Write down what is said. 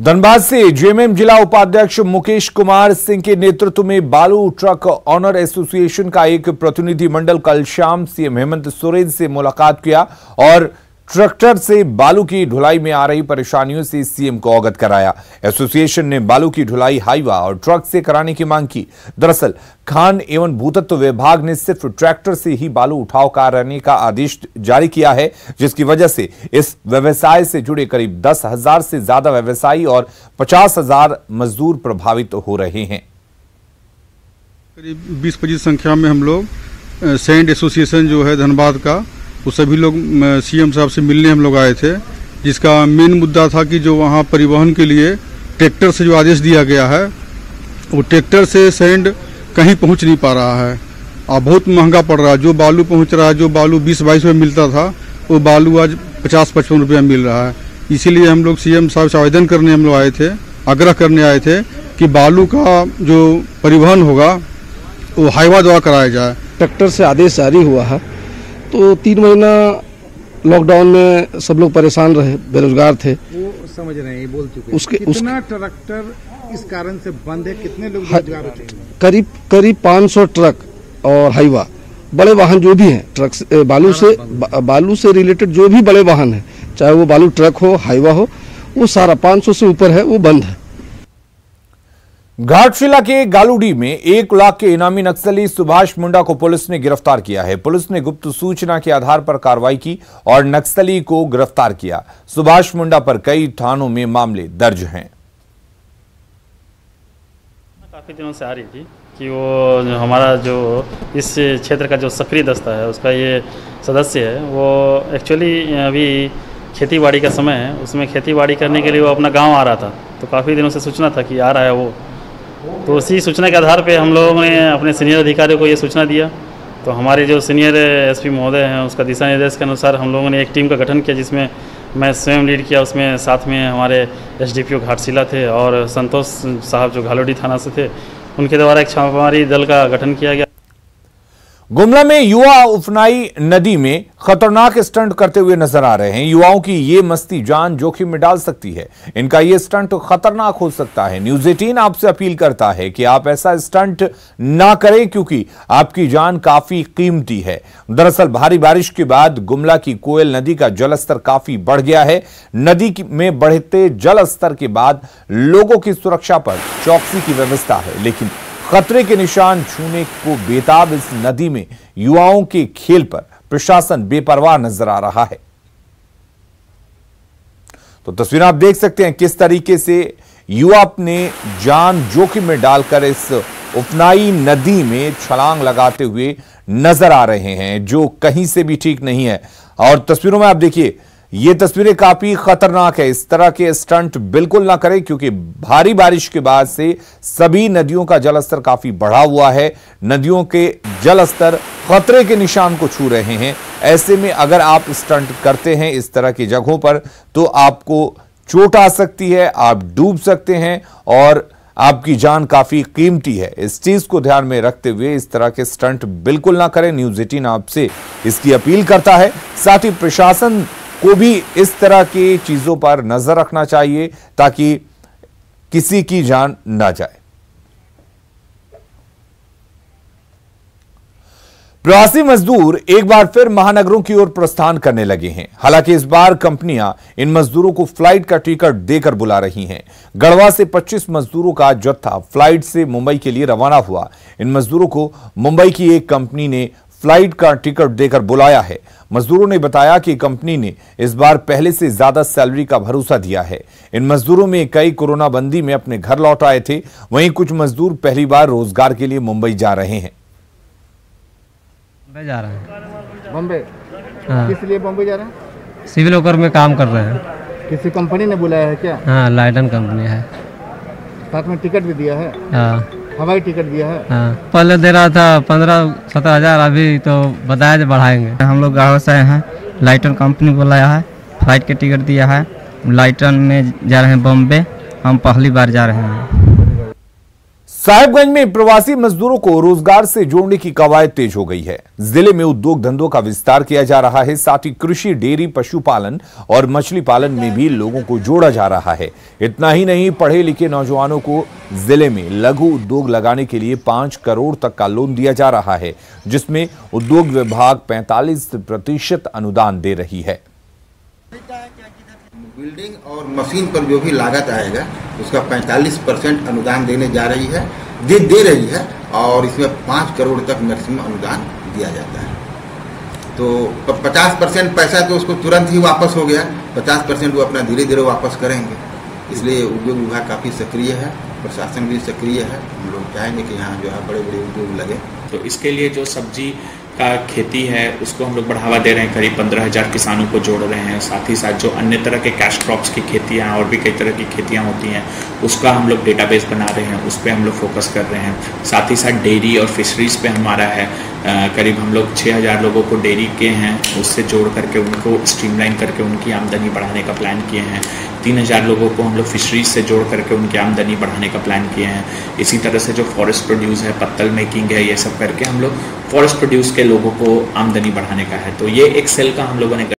धनबाद से जेएमएम जिला उपाध्यक्ष मुकेश कुमार सिंह के नेतृत्व में बालू ट्रक ऑनर एसोसिएशन का एक प्रतिनिधि मंडल कल शाम सीएम हेमंत सोरेन से मुलाकात किया और ट्रैक्टर से बालू की ढुलाई में आ रही परेशानियों से सीएम को अवगत कराया। एसोसिएशन ने बालू की ढुलाई हाईवा और ट्रक से कराने की मांग की। दरअसल खान एवं भूतत्व विभाग ने सिर्फ ट्रैक्टर से ही बालू उठाव कराने का आदेश जारी किया है, जिसकी वजह से इस व्यवसाय से जुड़े करीब 10,000 से ज्यादा व्यवसायी और 50,000 मजदूर प्रभावित हो रहे हैं। करीब 20-25 संख्या में हम लोग सैंड एसोसिएशन जो है धनबाद का, वो सभी लोग सीएम साहब से मिलने हम लोग आए थे, जिसका मेन मुद्दा था कि जो वहाँ परिवहन के लिए ट्रैक्टर से जो आदेश दिया गया है, वो ट्रैक्टर से सैंड कहीं पहुँच नहीं पा रहा है और बहुत महंगा पड़ रहा है। जो बालू पहुँच रहा है, जो बालू 20-22 में मिलता था, वो बालू आज 50-55 रुपया मिल रहा है। इसीलिए हम लोग सीएम साहब से आवेदन करने हम लोग आए थे, आग्रह करने आए थे कि बालू का जो परिवहन होगा वो हाईवा द्वारा कराया जाए। ट्रैक्टर से आदेश जारी हुआ है तो 3 महीना लॉकडाउन में सब लोग परेशान रहे, बेरोजगार थे। वो समझ रहे हैं, बोल चुके हैं। कितना ट्रैक्टर इस कारण से बंद है, कितने लोग बेरोजगार होते हैं? करीब 500 ट्रक और हाईवा, बड़े वाहन जो भी हैं, ट्रक से बालू से रिलेटेड जो भी बड़े वाहन है, चाहे वो बालू ट्रक हो, हाईवा हो, वो सारा 500 से ऊपर है, वो बंद है। घाटशिला के गालूडी में 1 लाख के इनामी नक्सली सुभाष मुंडा को पुलिस ने गिरफ्तार किया है। पुलिस ने गुप्त सूचना के आधार पर कार्रवाई की और नक्सली को गिरफ्तार किया। सुभाष मुंडा पर कई थानों में मामले दर्ज हैं। काफी दिनों से आ रही थी कि वो हमारा जो इस क्षेत्र का जो सक्रिय दस्ता है, उसका ये सदस्य है, वो एक्चुअली अभी खेतीबाड़ी का समय है, उसमें खेतीबाड़ी करने के लिए वो अपना गाँव आ रहा था। तो काफ़ी दिनों से सूचना था कि आ रहा है वो, तो उसी सूचना के आधार पे हम लोगों ने अपने सीनियर अधिकारियों को ये सूचना दिया। तो हमारे जो सीनियर एसपी महोदय हैं, उसका दिशा निर्देश के अनुसार हम लोगों ने एक टीम का गठन किया, जिसमें मैं स्वयं लीड किया। उसमें साथ में हमारे एसडीपीओ घाटशिला थे और संतोष साहब जो घालोडी थाना से थे, उनके द्वारा एक छापामारी दल का गठन किया गया। गुमला में युवा उफनाई नदी में खतरनाक स्टंट करते हुए नजर आ रहे हैं। युवाओं की ये मस्ती जान जोखिम में डाल सकती है। इनका ये स्टंट खतरनाक हो सकता है। न्यूज़ 18 आपसे अपील करता है कि आप ऐसा स्टंट ना करें, क्योंकि आपकी जान काफी कीमती है। दरअसल भारी बारिश के बाद गुमला की कोयल नदी का जलस्तर काफी बढ़ गया है। नदी में बढ़ते जल स्तर के बाद लोगों की सुरक्षा पर चौकसी की व्यवस्था है, लेकिन खतरे के निशान छूने को बेताब इस नदी में युवाओं के खेल पर प्रशासन बेपरवाह नजर आ रहा है। तो तस्वीर आप देख सकते हैं किस तरीके से युवा अपने जान जोखिम में डालकर इस उफनाई नदी में छलांग लगाते हुए नजर आ रहे हैं, जो कहीं से भी ठीक नहीं है। और तस्वीरों में आप देखिए, ये तस्वीरें काफी खतरनाक है। इस तरह के स्टंट बिल्कुल ना करें, क्योंकि भारी बारिश के बाद से सभी नदियों का जलस्तर काफी बढ़ा हुआ है। नदियों के जलस्तर खतरे के निशान को छू रहे हैं। ऐसे में अगर आप स्टंट करते हैं इस तरह की जगहों पर, तो आपको चोट आ सकती है, आप डूब सकते हैं और आपकी जान काफी कीमती है। इस चीज को ध्यान में रखते हुए इस तरह के स्टंट बिल्कुल ना करें। न्यूज़ 18 आपसे इसकी अपील करता है। साथ ही प्रशासन को भी इस तरह की चीजों पर नजर रखना चाहिए ताकि किसी की जान ना जाए। प्रवासी मजदूर एक बार फिर महानगरों की ओर प्रस्थान करने लगे हैं। हालांकि इस बार कंपनियां इन मजदूरों को फ्लाइट का टिकट देकर बुला रही हैं। गढ़वा से 25 मजदूरों का जत्था फ्लाइट से मुंबई के लिए रवाना हुआ। इन मजदूरों को मुंबई की एक कंपनी ने फ्लाइट का टिकट देकर बुलाया है। मजदूरों ने बताया कि कंपनी ने इस बार पहले से ज्यादा सैलरी का भरोसा दिया है। इन मजदूरों में कई कोरोना बंदी में अपने घर लौट आए थे। वहीं कुछ मजदूर पहली बार रोजगार के लिए मुंबई जा रहे हैं। बम्बई जा रहे हैं। बम्बई? हाँ। किस लिए बम्बई जा रहे हैं? सिविल वर्कर में काम कर रहे हैं। किसी कंपनी ने बुलाया है क्या? हाँ, लाइटन कंपनी है। साथ में टिकट भी दिया है? हाँ, हवाई टिकट दिया है? हाँ। पहले दे रहा था 15-17 हज़ार, अभी तो बताया जो बढ़ाएंगे। हम लोग गाँव से आए हैं, लाइटन कंपनी बुलाया है, फ्लाइट के टिकट दिया है। लाइटन में जा रहे हैं बम्बे, हम पहली बार जा रहे हैं। साहिबगंज में प्रवासी मजदूरों को रोजगार से जोड़ने की कवायद तेज हो गई है। जिले में उद्योग धंधों का विस्तार किया जा रहा है, साथ ही कृषि, डेयरी, पशुपालन और मछली पालन में भी लोगों को जोड़ा जा रहा है। इतना ही नहीं, पढ़े लिखे नौजवानों को जिले में लघु उद्योग लगाने के लिए 5 करोड़ तक का लोन दिया जा रहा है, जिसमें उद्योग विभाग 45% अनुदान दे रही है। बिल्डिंग और मशीन पर जो भी लागत आएगा उसका 45% अनुदान देने जा रही है, दे रही है, और इसमें 5 करोड़ तक मैक्सिमम अनुदान दिया जाता है। तो 50% पैसा तो उसको तुरंत ही वापस हो गया, 50% वो अपना धीरे धीरे वापस करेंगे। इसलिए उद्योग विभाग काफ़ी सक्रिय है, प्रशासन भी सक्रिय है। हम लोग चाहेंगे कि यहाँ जो है बड़े बड़े उद्योग लगे। तो इसके लिए जो सब्जी का खेती है उसको हम लोग बढ़ावा दे रहे हैं, करीब 15,000 किसानों को जोड़ रहे हैं। साथ ही साथ जो अन्य तरह के कैश क्रॉप्स की खेतियाँ और भी कई तरह की खेतियाँ होती हैं उसका हम लोग डेटाबेस बना रहे हैं, उस पर हम लोग फोकस कर रहे हैं। साथ ही साथ डेयरी और फिशरीज पे हमारा है, करीब हम लोग 6,000 लोगों को डेयरी के हैं, उससे जोड़ करके उनको स्ट्रीमलाइन करके उनकी आमदनी बढ़ाने का प्लान किए हैं। 3,000 लोगों को हम लोग फिशरीज से जोड़ करके उनकी आमदनी बढ़ाने का प्लान किए हैं। इसी तरह से जो फॉरेस्ट प्रोड्यूस है, पत्तल मेकिंग है, ये सब करके हम लोग फॉरेस्ट प्रोड्यूस के लोगों को आमदनी बढ़ाने का है। तो ये एक सेल का हम लोगों ने